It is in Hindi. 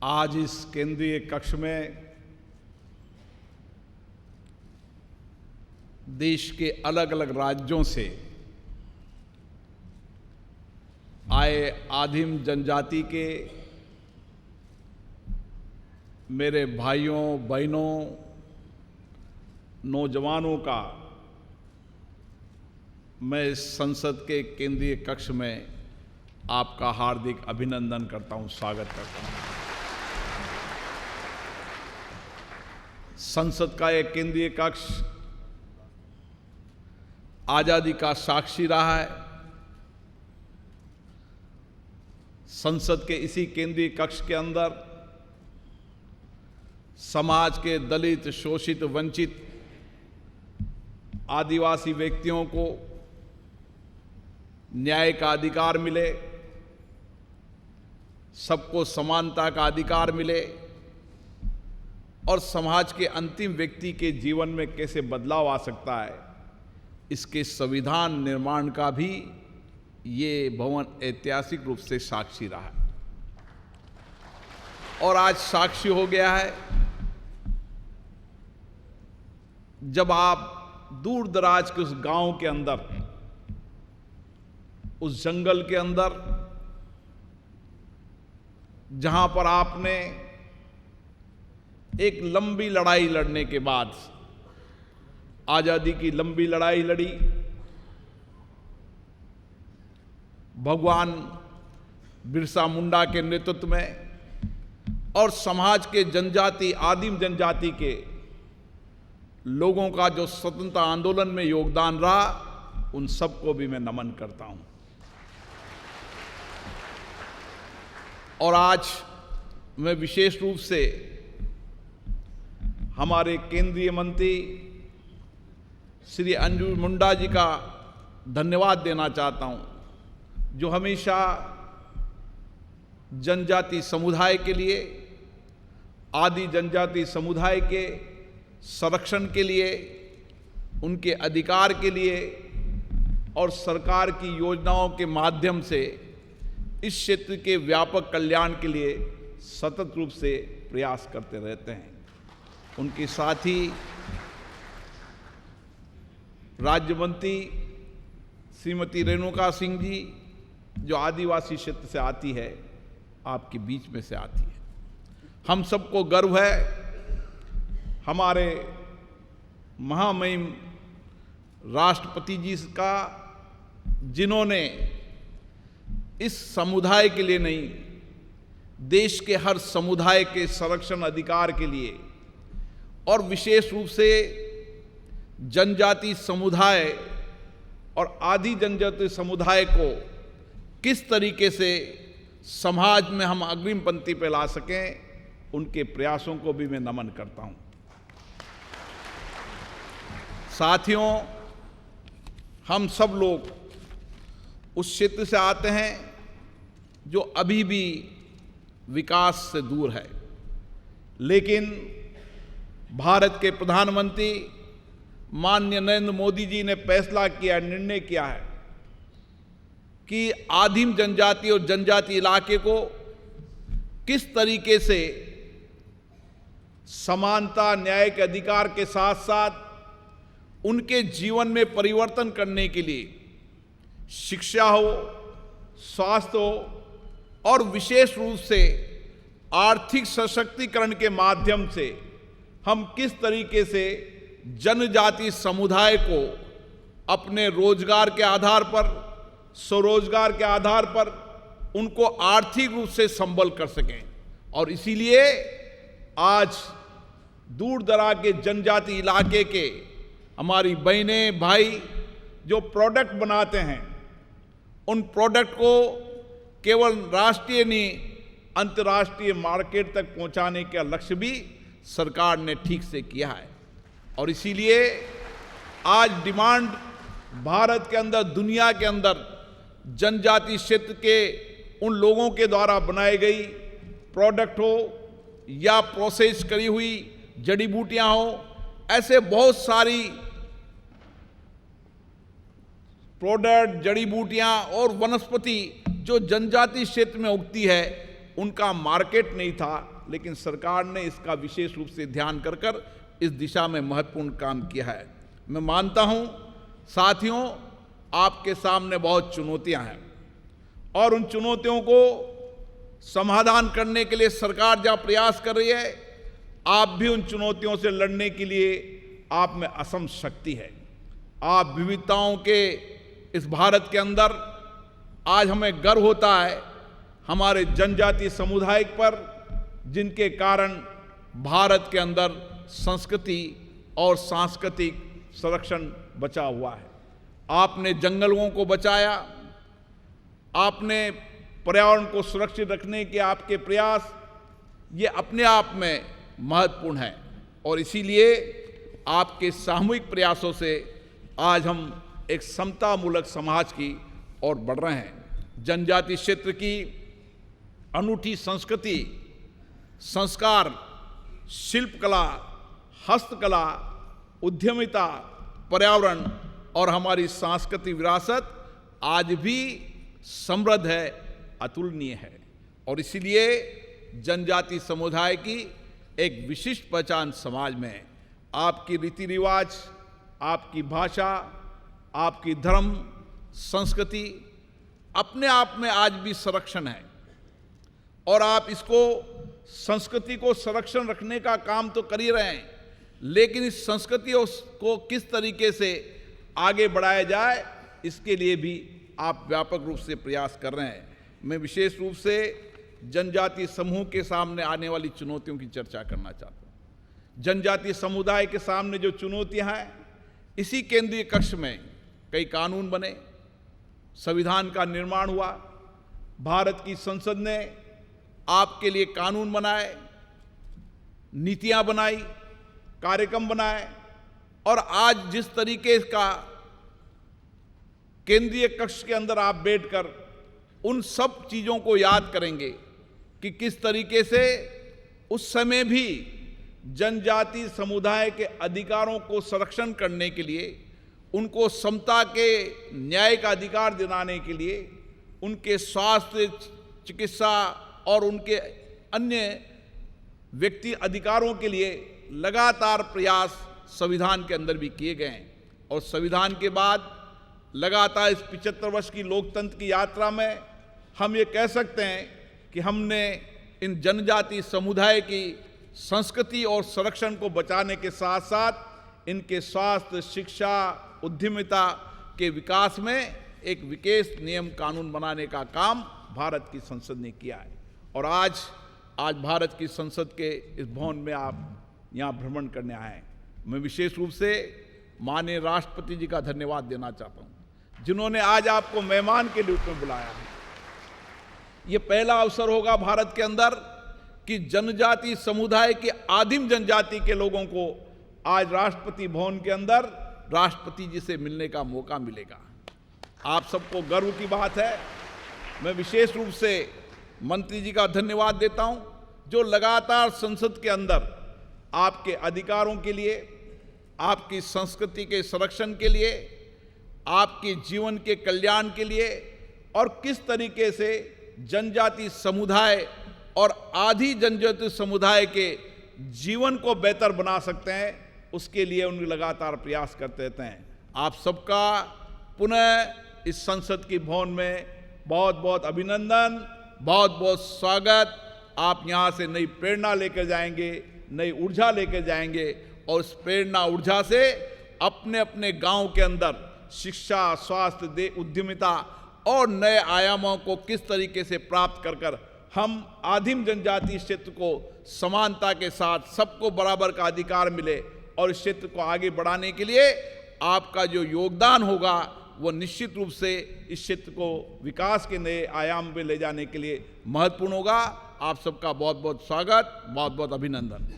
आज इस केंद्रीय कक्ष में देश के अलग अलग राज्यों से आए आदिम जनजाति के मेरे भाइयों बहनों नौजवानों का मैं इस संसद के केंद्रीय कक्ष में आपका हार्दिक अभिनंदन करता हूं, स्वागत करता हूं। संसद का एक केंद्रीय कक्ष आजादी का साक्षी रहा है। संसद के इसी केंद्रीय कक्ष के अंदर समाज के दलित, शोषित, वंचित, आदिवासी व्यक्तियों को न्याय का अधिकार मिले, सबको समानता का अधिकार मिले और समाज के अंतिम व्यक्ति के जीवन में कैसे बदलाव आ सकता है, इसके संविधान निर्माण का भी ये भवन ऐतिहासिक रूप से साक्षी रहा है और आज साक्षी हो गया है। जब आप दूर दराज के उस गांव के अंदर, उस जंगल के अंदर, जहां पर आपने एक लंबी लड़ाई लड़ने के बाद, आजादी की लंबी लड़ाई लड़ी, भगवान बिरसा मुंडा के नेतृत्व में और समाज के जनजाति, आदिम जनजाति के लोगों का जो स्वतंत्रता आंदोलन में योगदान रहा, उन सबको भी मैं नमन करता हूं। और आज मैं विशेष रूप से हमारे केंद्रीय मंत्री श्री अर्जुन मुंडा जी का धन्यवाद देना चाहता हूं, जो हमेशा जनजाति समुदाय के लिए, आदि जनजाति समुदाय के संरक्षण के लिए, उनके अधिकार के लिए और सरकार की योजनाओं के माध्यम से इस क्षेत्र के व्यापक कल्याण के लिए सतत रूप से प्रयास करते रहते हैं। उनके साथ ही राज्य मंत्री श्रीमती रेणुका सिंह जी, जो आदिवासी क्षेत्र से आती है, आपके बीच में से आती है। हम सबको गर्व है हमारे महामहिम राष्ट्रपति जी का, जिन्होंने इस समुदाय के लिए नहीं, देश के हर समुदाय के संरक्षण अधिकार के लिए और विशेष रूप से जनजाति समुदाय और आदि जनजाति समुदाय को किस तरीके से समाज में हम अग्रिम पंक्ति पर ला सकें, उनके प्रयासों को भी मैं नमन करता हूं। साथियों, हम सब लोग उस क्षेत्र से आते हैं जो अभी भी विकास से दूर है, लेकिन भारत के प्रधानमंत्री माननीय नरेंद्र मोदी जी ने फैसला किया, निर्णय किया है कि आदिम जनजाति और जनजाति इलाके को किस तरीके से समानता, न्याय के अधिकार के साथ साथ उनके जीवन में परिवर्तन करने के लिए शिक्षा हो, स्वास्थ्य हो और विशेष रूप से आर्थिक सशक्तिकरण के माध्यम से हम किस तरीके से जनजाति समुदाय को अपने रोजगार के आधार पर, स्वरोजगार के आधार पर उनको आर्थिक रूप से संबल कर सकें। और इसीलिए आज दूर दराज के जनजाति इलाके के हमारी बहनें, भाई जो प्रोडक्ट बनाते हैं, उन प्रोडक्ट को केवल राष्ट्रीय नहीं, अंतर्राष्ट्रीय मार्केट तक पहुंचाने का लक्ष्य भी सरकार ने ठीक से किया है। और इसीलिए आज डिमांड भारत के अंदर, दुनिया के अंदर जनजाति क्षेत्र के उन लोगों के द्वारा बनाई गई प्रोडक्ट हो या प्रोसेस करी हुई जड़ी बूटियां हो, ऐसे बहुत सारी प्रोडक्ट, जड़ी बूटियां और वनस्पति जो जनजाति क्षेत्र में उगती है, उनका मार्केट नहीं था, लेकिन सरकार ने इसका विशेष रूप से ध्यान कर इस दिशा में महत्वपूर्ण काम किया है। मैं मानता हूं साथियों, आपके सामने बहुत चुनौतियां हैं और उन चुनौतियों को समाधान करने के लिए सरकार जहां प्रयास कर रही है, आप भी उन चुनौतियों से लड़ने के लिए आप में असम शक्ति है। आप विविधताओं के इस भारत के अंदर आज हमें गर्व होता है हमारे जनजातीय समुदाय पर, जिनके कारण भारत के अंदर संस्कृति और सांस्कृतिक संरक्षण बचा हुआ है। आपने जंगलों को बचाया, आपने पर्यावरण को सुरक्षित रखने के आपके प्रयास, ये अपने आप में महत्वपूर्ण है और इसीलिए आपके सामूहिक प्रयासों से आज हम एक समतामूलक समाज की ओर बढ़ रहे हैं। जनजातीय क्षेत्र की अनूठी संस्कृति, संस्कार, शिल्पकला, हस्तकला, उद्यमिता, पर्यावरण और हमारी सांस्कृतिक विरासत आज भी समृद्ध है, अतुलनीय है और इसीलिए जनजातीय समुदाय की एक विशिष्ट पहचान समाज में है। आपकी रीति रिवाज, आपकी भाषा, आपकी धर्म, संस्कृति अपने आप में आज भी संरक्षण है और आप इसको, संस्कृति को संरक्षण रखने का काम तो कर ही रहे हैं, लेकिन इस संस्कृति को किस तरीके से आगे बढ़ाया जाए, इसके लिए भी आप व्यापक रूप से प्रयास कर रहे हैं। मैं विशेष रूप से जनजातीय समूह के सामने आने वाली चुनौतियों की चर्चा करना चाहता हूँ। जनजातीय समुदाय के सामने जो चुनौतियाँ हैं, इसी केंद्रीय कक्ष में कई कानून बने, संविधान का निर्माण हुआ, भारत की संसद ने आपके लिए कानून बनाए, नीतियाँ बनाई, कार्यक्रम बनाए और आज जिस तरीके का केंद्रीय कक्ष के अंदर आप बैठकर उन सब चीज़ों को याद करेंगे कि किस तरीके से उस समय भी जनजातीय समुदाय के अधिकारों को संरक्षण करने के लिए, उनको समता के न्याय का अधिकार दिलाने के लिए, उनके स्वास्थ्य, चिकित्सा और उनके अन्य व्यक्ति अधिकारों के लिए लगातार प्रयास संविधान के अंदर भी किए गए हैं और संविधान के बाद लगातार इस 75 वर्ष की लोकतंत्र की यात्रा में हम ये कह सकते हैं कि हमने इन जनजातीय समुदाय की संस्कृति और संरक्षण को बचाने के साथ साथ इनके स्वास्थ्य, शिक्षा, उद्यमिता के विकास में एक विशेष नियम कानून बनाने का काम भारत की संसद ने किया है और आज भारत की संसद के इस भवन में आप यहाँ भ्रमण करने आए हैं। मैं विशेष रूप से माननीय राष्ट्रपति जी का धन्यवाद देना चाहता हूँ, जिन्होंने आज आपको मेहमान के रूप में बुलाया है। ये पहला अवसर होगा भारत के अंदर कि जनजातीय समुदाय के, आदिम जनजाति के लोगों को आज राष्ट्रपति भवन के अंदर राष्ट्रपति जी से मिलने का मौका मिलेगा। आप सबको गर्व की बात है। मैं विशेष रूप से मंत्री जी का धन्यवाद देता हूं, जो लगातार संसद के अंदर आपके अधिकारों के लिए, आपकी संस्कृति के संरक्षण के लिए, आपके जीवन के कल्याण के लिए और किस तरीके से जनजातीय समुदाय और आदि जनजातीय समुदाय के जीवन को बेहतर बना सकते हैं, उसके लिए उन लगातार प्रयास करते रहते हैं। आप सबका पुनः इस संसद की भवन में बहुत बहुत अभिनंदन, बहुत बहुत स्वागत। आप यहाँ से नई प्रेरणा लेकर जाएंगे, नई ऊर्जा लेकर जाएंगे और उस प्रेरणा ऊर्जा से अपने अपने गांव के अंदर शिक्षा, स्वास्थ्य, उद्यमिता और नए आयामों को किस तरीके से प्राप्त कर हम आदिम जनजातीय क्षेत्र को समानता के साथ सबको बराबर का अधिकार मिले और इस क्षेत्र को आगे बढ़ाने के लिए आपका जो योगदान होगा वो निश्चित रूप से इस क्षेत्र को विकास के नए आयाम पे ले जाने के लिए महत्वपूर्ण होगा। आप सबका बहुत बहुत स्वागत, बहुत बहुत अभिनंदन।